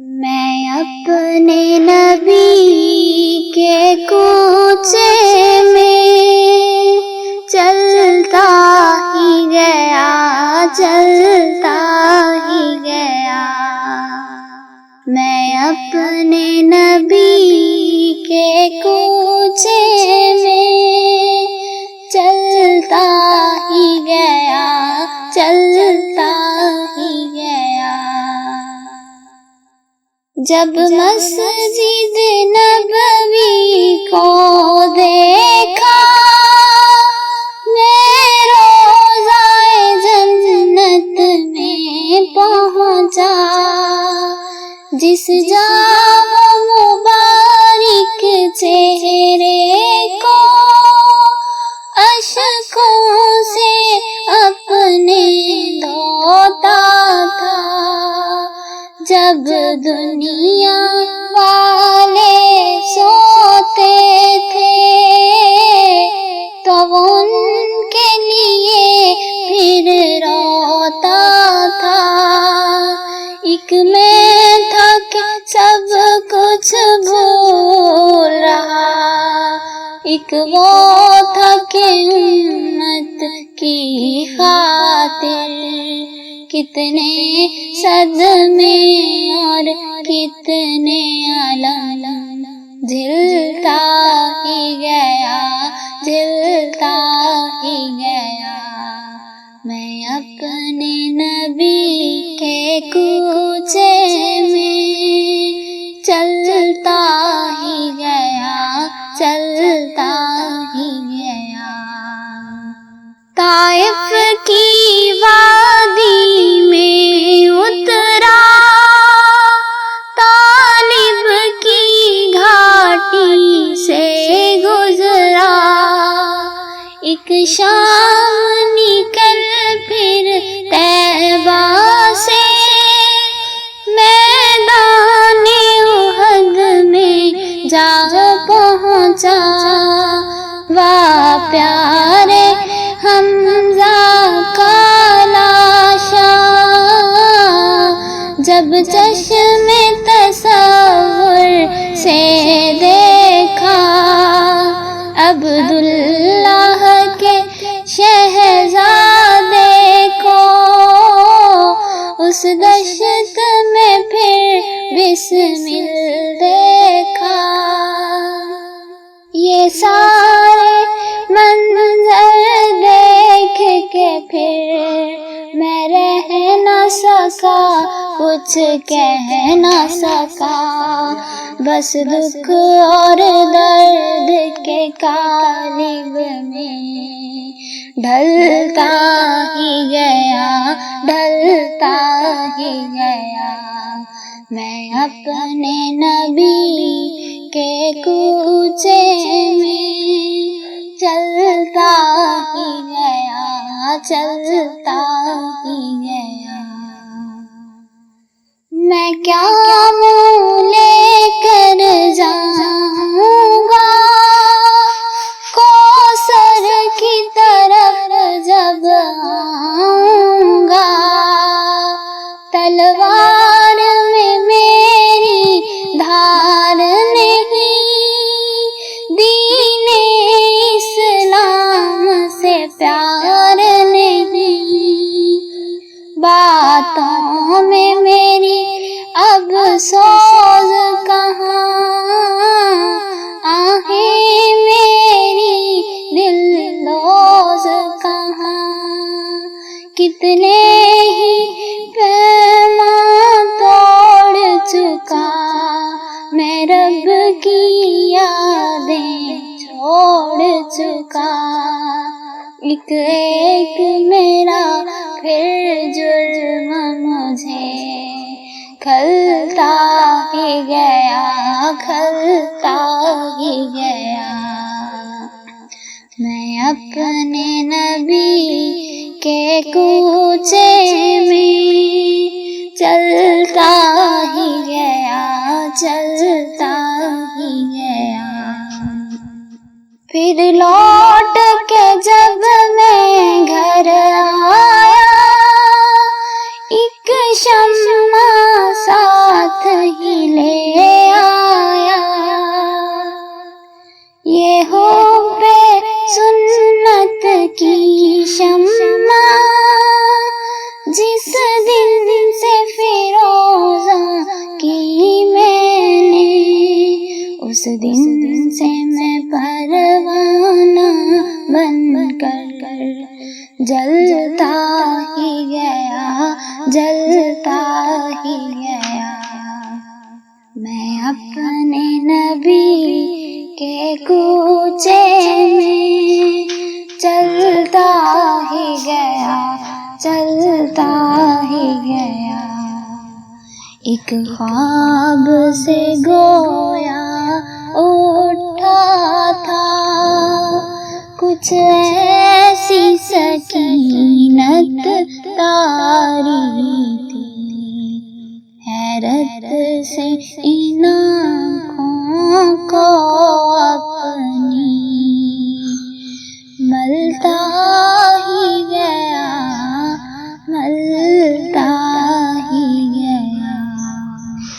میں اپنے نبی کے کوچے میں چلتا ہی گیا، چلتا ہی گیا۔ میں اپنے نبی کے کوچے میں چلتا ہی گیا، چلتا ہی گیا۔ جب مسجد نبوی کو دیکھا میں روضۂ جنت میں پہنچا، جس جا مبارک چہرے کو اشکوں سے اپنے دھوتا تھا۔ جب دنیا والے سوتے تھے تو ان کے لیے پھر روتا تھا۔ ایک میں تھا کہ سب کچھ بھول رہا، ایک وہ تھا کہ امت کی خاطر کتنے صدمے اور کتنے الم جھلتا ہی گیا، جھلتا ہی گیا۔ میں اپنے نبی کے کوچے میں چلتا ہی گیا، چلتا ہی گیا۔ طائف کی وادی میں اترا، طالب کی گھاٹی سے گزرا، ایک شام نکل پھر طیبہ سے میدان احد میں جا پہنچا۔ واہ پیارے حمزہ کا لاشا جب چشم تصور سے دیکھا، عبداللہ کے شہزادے کو اس دشت میں پھر بسمل دیکھا۔ یہ سارے منظر دیکھ کے پھر میں رہ نہ سکا، کچھ کہہ نہ سکا، بس دکھ اور درد کے قالب میں ڈھلتا ہی گیا، ڈھلتا ہی گیا۔ میں اپنے نبی کے کوچے میں چلتا ہی گیا، چلتا ہی گیا۔ میں کیا منہ لے کر جاؤں گا کوثر کی طرف جب آؤں گا، تلوار میں میری دھار نہیں، دین اسلام سے پیار نہیں، باتوں میں میری اب سوز کہاں، آہیں میری دل دوز کہاں، کتنے ہی پیمان توڑ چکا میں، رب کی یادیں چھوڑ چکا، ایک ایک میرا پھر جرم مجھے کھلتا ہی گیا، کھلتا ہی گیا۔ میں اپنے نبی کے کوچے میں چلتا ہی گیا، چلتا ہی گیا۔ پھر لوٹ کے جب میں گھر آیا، ایک شمع ساتھ ایک خواب سے گویا اٹھا تھا، کچھ ایسی سکینت طاری تھی، حیرت سے ان آنکھوں کو اپنی ملتا